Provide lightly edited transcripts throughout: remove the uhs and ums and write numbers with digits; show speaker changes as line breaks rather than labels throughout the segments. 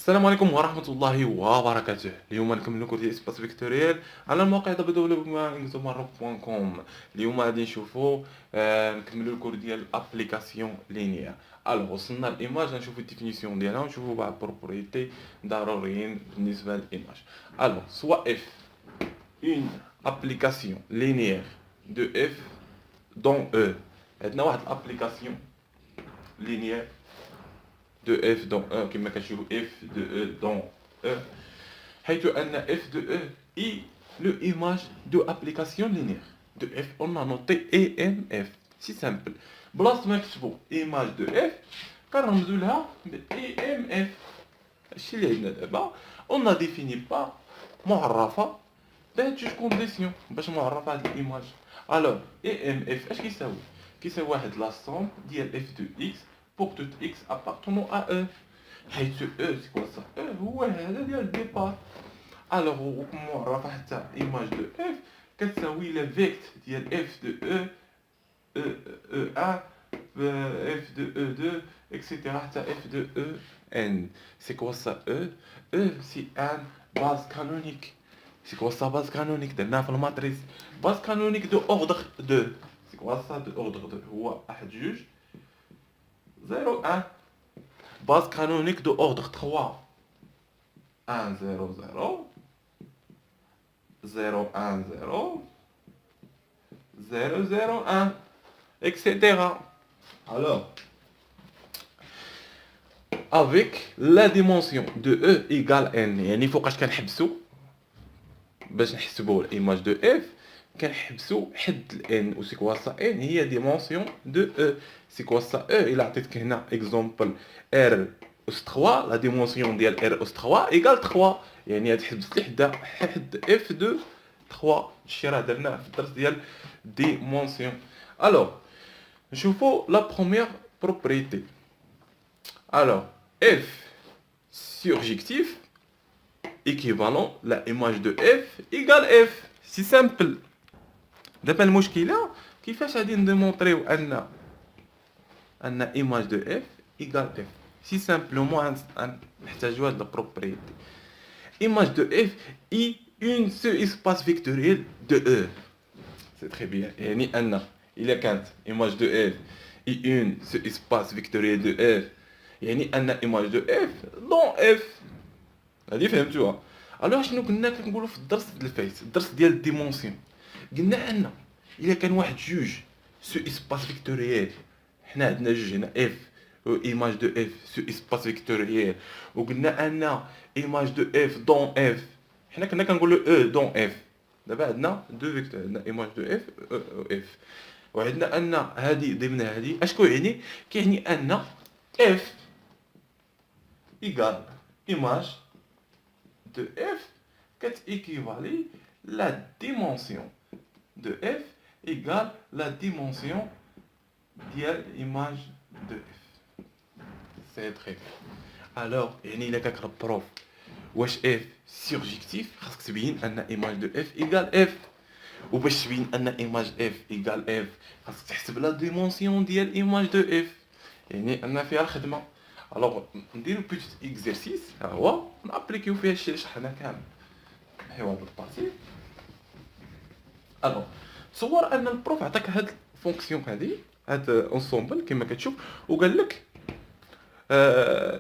السلام عليكم ورحمة الله وبركاته. اليوم نكملو كور ديال اسباس فيكتوريال على الموقع www.ingtomaroc.com. اليوم غادي نشوفو نكملو الكور ديال ابليكاسيون لينيير. الوغ وصلنا للايماج غنشوفو الديفينيسيون ديالها ونشوفو بعض البروبريتي ضروريين بالنسبة للايماج. الوغ سوا اف اون ابليكاسيون لينيير دو اف دون او. عندنا واحد الابليكاسيون لينيير de f dans 1 كما كنشوفوا f de e dans e حيث ان f de e est le image de application linéaire de f. On a noté emf si simple بلاصه ما نكتبوا image de f كنرمزوا لها ب emf. هادشي اللي عندنا دابا. on a défini pas معرفه بهاد جوج كونديسيون باش معرفه هاد الايماج. الوغ emf اش كيساوي واحد لا somme ديال f de x pour tout x appartenant à E. حيث E c'est quoi ça? E هو هذا ديال الديبار. الوغ ومعرفة حتى image de f كتساوي لا فيكت ديال f de E E1 f de E2 etc حتى f de En. C'est quoi ça E? E c'est un base canonique. C'est quoi ça base canonique? درناها في الماتريس. base canonique de ordre 2. C'est quoi ça de ordre 2? هو 1 2 0 1. base canonique de ordre 3 1 0 0 0 1 0 0 0 1 etc. Alors avec la dimension de E égale n. يعني فوقاش كنحبسو باش نحسبوا الايماج دو اف كنحبسوا حد الان و سي كوا سا ان هي ديمونسيون دو او. سي كوا سا او الى عطيتك هنا اكزومبل ار اس 3 لا ديمونسيون ديال ار اس 3 ايكال 3 يعني غتحبس لي حد اف دو 3. هادشي راه درناه في الدرس ديال ديمونسيون. الوغ نشوفوا لا بروميير بروبريتي. الوغ اف سورجيكتيف équivalent la image de f égale f. سي سامبل. دابا المشكله كيفاش غادي نديمونطريو ان ايماج دو اف ايكال اف. سي سامبلومون نحتاجو هاد البروبريتي. ايماج دو اف اي اون سو اسباس فيكتوريال دو او. سي تري بيان. يعني ان الا كانت ايماج دو اف اي اون سو اسباس فيكتوريال دو اف يعني ان ايماج دو اف دون اف. هادي فهمتوها. الوغ شنو كنا كنقولوا في الدرس الفايت الدرس ديال الديمونسيون؟ قلنا ان الا كان واحد جوج سو اسباس فيكتوريال حنا عندنا جوج هنا اف ايماج دو اف سو اسباس فيكتوريال وقلنا ان ايماج دو اف دون اف حنا كنا كنقولوا او دون اف. دابا عندنا دو فيكتور عندنا ايماج دو اف اف وعندنا ان هادي ضمن هادي اش كيعني؟ كيعني ان اف ايكال ايماج de f qu'est équivalent la dimension de f égale la dimension de l'image de f. C'est très bien. Alors, il y a quelques preuves. واش f surjectif خاصك تبين ان image de f égale f. وباش تبين ان image f égale f خاصك تحسب لا ديمونسيون ديال image de f يعني ان فيها الخدمه. الوغ نديرو بيتيت اكزرسيس ها هو نابليكيو فيه الشيء اللي شرحنا كامل. حيوا هاد البارتي. الوغ تصور ان البروف عطاك هاد الفونكسيون هاد انسومبل كما كتشوف وقال لك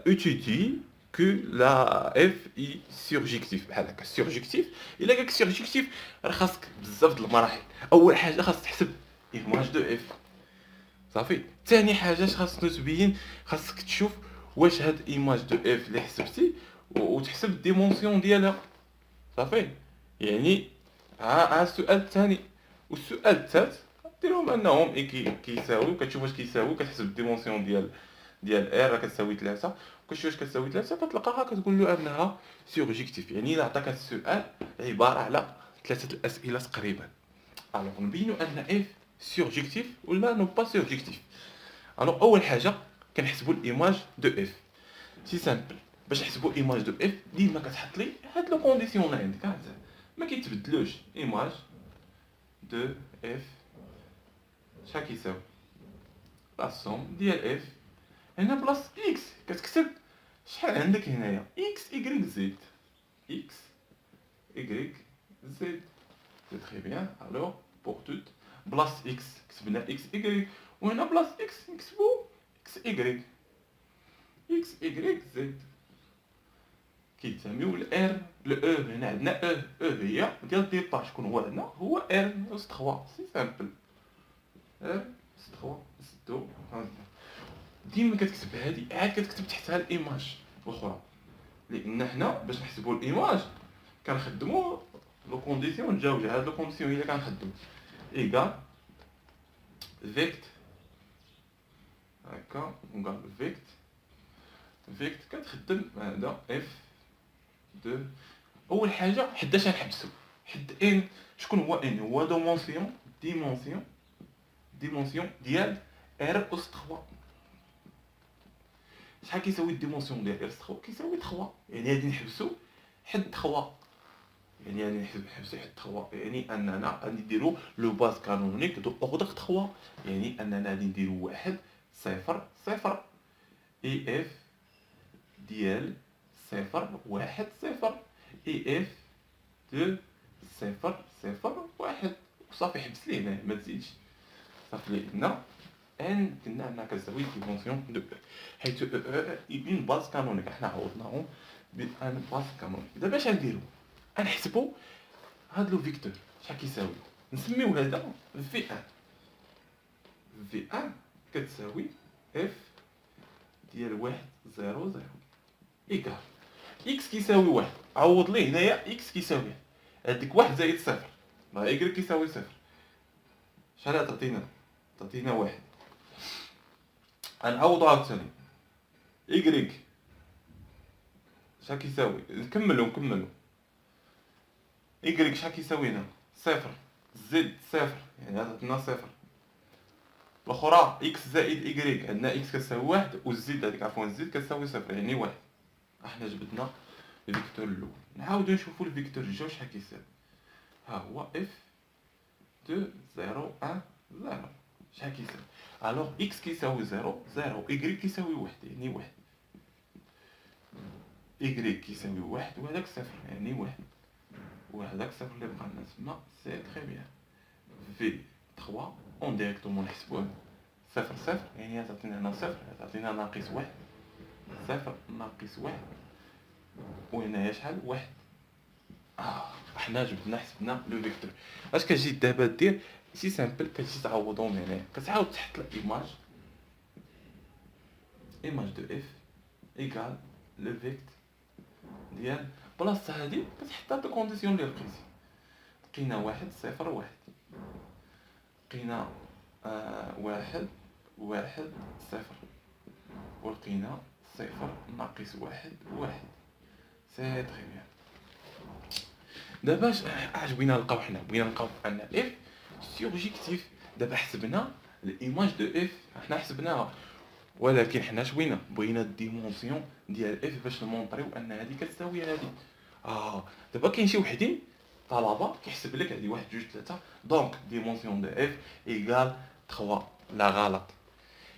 étudie que la f est surjectif بحال هكا. surjectif الا قالك surjectif راه خاصك بزاف د المراحل. اول حاجه خاصك تحسب ايماج دو اف صافي. ثاني حاجه خاصك تبين خاصك تشوف واش هاد ايماج دو اف اللي حسبتي وتحسب الديمونسيون ديالها صافي. يعني ها السؤال الثاني والسؤال الثالث ديرهم انهم كيساويو. كتشوف واش كيساوي كتحسب الديمونسيون ديال ار كتساوي 3 كتشوف واش كتساوي 3 كتلقاها كتقول له انها سورجيكتيف. يعني الا عطاك السؤال عباره على 3 الاسئله تقريبا. الوغ نبينو ان اف سورجيكتيف ولا نو با سورجيكتيف. الوغ اول حاجه كنحسبوا الايماج دو اف. سي سامبل. باش نحسبوا ايماج دو اف ديما كتحط لي هاد لو كونديسيون عندك ما كيتبدلوش. ايماج دو اف شحال كيساوي لا سوم ديال اف هنا بلاص اكس كتكتب شحال عندك هنايا اكس ايكغيك زد، اكس ايكغيك زد. سي تري بيان. الوغ بوغ توت بلاص اكس كتبنا اكس ايكغيك، وهنا بلاص اكس نكتبو اكس ايكغيك، اكس ايكغيك زد كيتسميو الار لو او. هنا عندنا او، او هي ديال ديبار. شكون هو هنا؟ هو ار اس 3. سي سامبل، ار اس 3 اس 2. ديما كتكتب هادي عاد كتكتب تحتها الايماج الاخرى، لان حنا باش نحسبوا الايماج كنخدموا لو كونديسيون الجوجه. هاد لو كونديسيون هي اللي كنخدموا ايكال فيكت هكا ونقال فيكت. فيكت كتخدم هذا اف دو. اول حاجه حداش غنحبسو؟ حد ان. شكون هو ان؟ هو دومونسيون ديمونسيون ديال ار اس 3. شحال كيساوي الديمونسيون ديال ار اس 3؟ كيساوي 3. يعني غادي نحبسو حد 3، يعني غادي نحبسو حد 3، يعني اننا غادي نديرو لو باز كانونيك دو اوردر 3، يعني اننا غادي نديرو 1 0 0 اي اف ديال 0 1 0 اي اف دو 0 0 1 وصافي. حبس ليه هنا ما تزيدش صافي. لان ان قلنا انها كتساوي ديمونسيون دو او، حيت او اون باز كانونيك. حنا عوضناهم بان باز كانونيك. دابا اش غنديرو؟ غنحسبو هاد لو فيكتور شحال كيساوي. نسميو هذا في ان. في ان كتساوي اف ديال 1 0 0 ايكال اكس كيساوي 1. عوض ليه هنايا اكس كيساوي هاديك 1 زائد 0، راه ايكغيك كيساوي 0. شحال تعطينا؟ تعطينا 1. غنعوضو عاوتاني ايكغيك شحال كيساوي. نكملو ايكغيك شحال كيساوي هنا؟ 0 زد 0، يعني عطاتنا 0. الاخرى اكس زائد ايكغيك، عندنا اكس كتساوي 1 والزد هذيك عفوا الزد كتساوي 0، يعني 1. احنا جبدنا الفيكتور الاول. نعاودو نشوفو الفيكتور الجوج شحال كيساوي. ها هو اف دو 0 1 0 شحال كيساوي. الوغ اكس كيساوي 0 0 ايكغيك كيساوي 1، يعني 1. ايكغيك كيساوي 1 وهذاك 0، يعني 1. وهذاك 0 اللي بقى لنا تما. سي تري بيان. في 3 اون ديريكتومون نحسبوه 0 0، يعني تعطينا هنا 0، تعطينا ناقص 1. 0 ناقص 1 وهنايا شحال؟ 1. حنا جبدنا حسبنا لو فيكتور. اش كتجي دابا دير؟ سي سامبل، كتجي تعوضهم هنايا، كتعاود تحط الايماج دو اف ايكال لو فيكت ديال بلاصه هادي كتحطها دو كونديسيون ديال بريسي. لقينا 1 0 1، لقينا 1 1 0، ولقينا 0 ناقص 1 1. سي تري بيان. دابا اش بغينا نلقاو؟ حنا بغينا نلقاو ان اف سورجيكتيف. دابا حسبنا الايماج دو اف، حنا حسبناها، ولكن حنا شوينا بغينا الديمونسيون ديال اف باش نمونطريو ان هذه كتساوي هذه. دابا كاين شي وحدين طلبه كيحسب لك هذه 1 2 3، دونك ديمونسيون دو اف ايكال 3. لا غلط.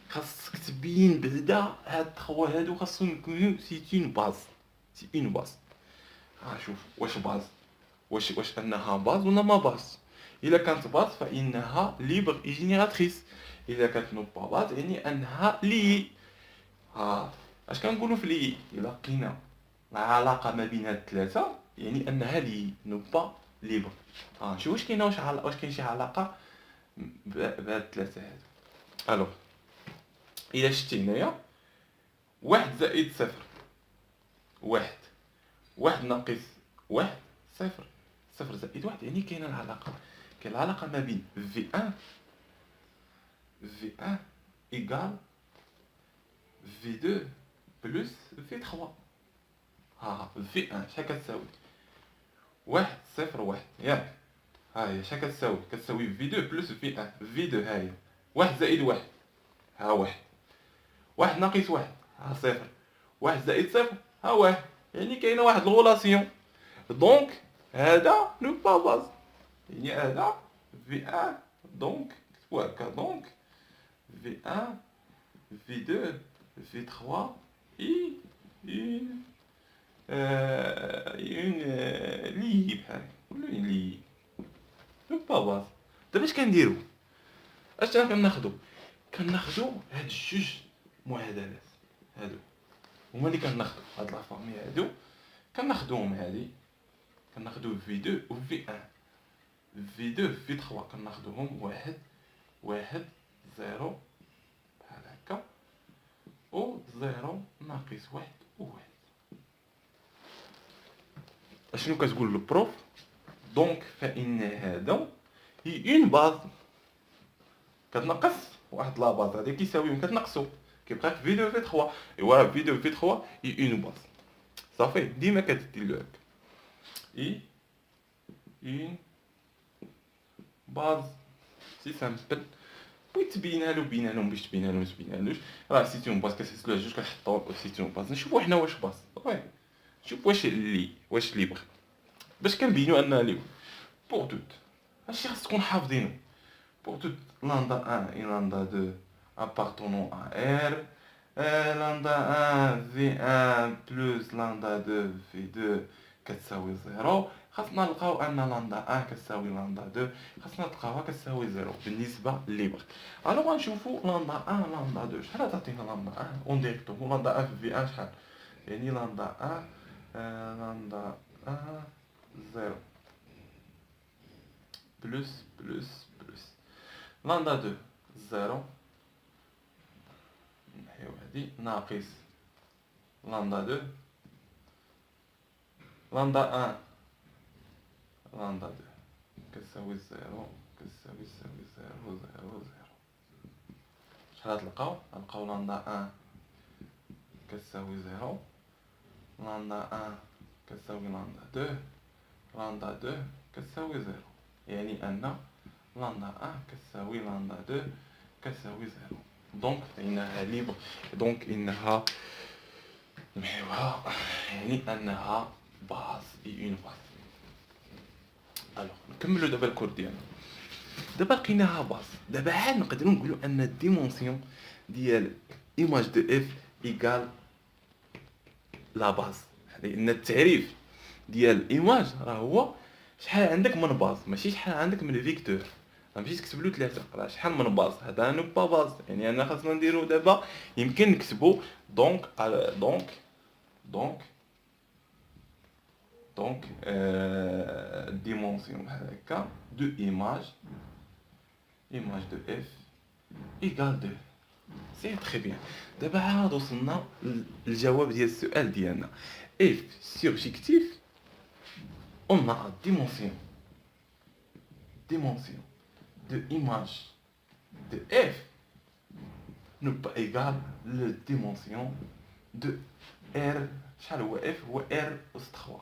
خاصك تبين بعدا هاد 3 هادو خاصهم يكونوا سي اون باز. سي اون باز. شوف واش باز، واش انها باز ولا ما باز. الا كانت باز فانها ليبر اي جينيراتريس، الا كانت نو با باز يعني انها لي. اش كنقولوا في لي؟ الا لقينا علاقه ما بين هاد الثلاثه يعني انها لي نو با ليبر. شوف واش كاينه، واش كاين شي علاقه بهاد الثلاثه هادو. الو الا شتي هنايا 1 زائد 0 1، 1 ناقص 1 0، 0 زائد 1، يعني كاينه العلاقه. كاين العلاقه ما بين في 1 ايكال في 2 بلس في 3. في 1 شحال كتساوي؟ 1 0 1 ياك. هي شحال كتساوي؟ كتساوي في 2 بلس في 1. في 2 ها هي 1 زائد 1 1، 1 ناقص 1 0، 1 زائد 0 1، يعني كاينه واحد الغولاسيون. دونك هذا نو با باز، يعني هذا في 1 دونك كتبوا هكا. دونك في 1 في 2 في 3 اي اون اون لي بحال ولا لي لو با باز. دابا اش كنديرو؟ اش كناخدو هاد الجوج معادلات هادو هما اللي كناخدو، هاد لا فامي هادو كناخدوهم هادي، كناخدو في 2 و في 1. في 2 في 3 كناخدوهم واحد واحد زيرو بحال هكا، و زيرو ناقص واحد و واحد. اشنو كتقول البروف؟ دونك فإن هذا هي اون باز كتنقص واحد لا باز هادي كيساويهم كتنقصو كيبقاك في 2 في 3. ايوا في 2 في 3 هي اون باز صافي. ديما كدير له هكا اي اون باز سي سامبل. بغيت تبينها له بينها لهم، باش تبينها له ما تبينهالوش راه سيتون باز كتهزلوها جوج كنحطو سيتون باز. نشوفو حنا واش باز وي، نشوف واش اللي بغا باش كنبينو انها لي بور توت. هادشي خاص تكون حافظينو. بور توت لامدا 1 et lambda 2 appartenant à R, lambda 1 V1 plus lambda 2 V2 كتساوي زيرو. خاصنا نلقاو ان لامدا 1 كتساوي لامدا 2، خاصنا نلقاوها كتساوي زيرو بالنسبه ليبر. الوغ غنشوفو لامدا 1 لامدا 2 شحال تعطينا لامدا 1 اون ديريكتو لامدا 1 في 1 شحال، يعني لامدا 1 لامدا 1 زيرو بلس بلس بلس لامدا 2 زيرو نحيو هادي ناقص لامدا 2 لامدا 1 لامدا 2 كتساوي زيرو كتساوي زيرو زيرو زيرو. شحال غتلقاو؟ غنلقاو لامدا 1 كتساوي زيرو، لامدا 1 كتساوي لامدا 2، لامدا 2 كتساوي زيرو، يعني ان لامدا 1 كتساوي لامدا 2 كتساوي زيرو. دونك فإنها ليبر، دونك إنها نحيوها يعني أنها باز اي اون باز. الوغ نكملو دابا الكور ديالنا. دابا لقيناها باز، دابا عاد نقدروا نقولوا ان الديمونسيون ديال ايماج دو اف ايكال لا باز، لان التعريف ديال ايماج راه هو شحال عندك من باز، ماشي شحال عندك من فيكتور. ماشي تكتب له 3 راه شحال من باز. هذا نو با باز، يعني انا خاصنا نديرو دابا يمكن نكتبو دونك دونك دونك dimension بحال هكا دو image de f égale 2. سي تري بيان. دابا عاد وصلنا للجواب ديال السؤال ديالنا. f surjectif on a dimension de image de f n'est pas égale la dimension de r. شحال هو f؟ هو r أس 3،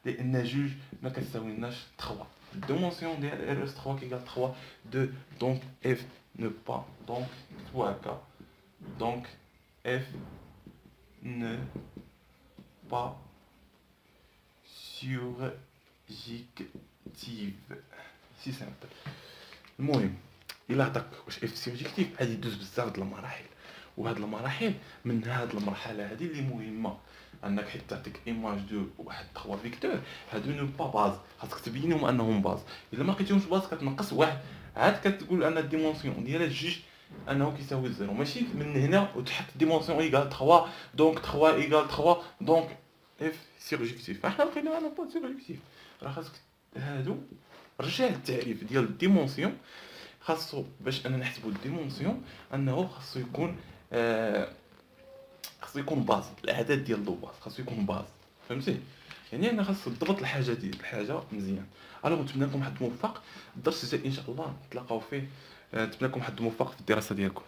لان جوج ما كتساويناش 3. الديمونسيون ديال ار اس 3 كيقال 3 2. دونك اف نو با، دونك نكتبو هكا دونك اف نو با سيرجيكتيف. سي سامبل. المهم الا عطاك واش اف سيرجيكتيف غادي يدوز بزاف د المراحل، وهاد المراحل من هاد المرحله هادي اللي مهمه انك حيت تعطيك ايماج دو واحد 3 فيكتور هادو نو با باز، خاصك تبينهم انهم باز. الا ما لقيتيهمش باز كتنقص واحد، عاد كتقول ان الديمونسيون ديال الجوج انه كيساوي زيرو، ماشي من هنا وتحط ديمونسيون ايكال 3 دونك 3 ايكال 3 دونك اف سيرجيكتيف. احنا لقينا انا با سيرجيكتيف. راه خاصك هادو رجع التعريف ديال الديمونسيون، خاصو باش انا نحسبو الديمونسيون انه خاصو يكون خاصو يكون باز. الاعداد ديال دو باز خاصو يكون باز، فهمتي؟ يعني انا خاص تضبط الحاجه مزيان. الوغ نتمنى لكم حد موفق. الدرس الجاي ان شاء الله نتلاقاو فيه. نتمنى لكم حد موفق في الدراسه ديالكم.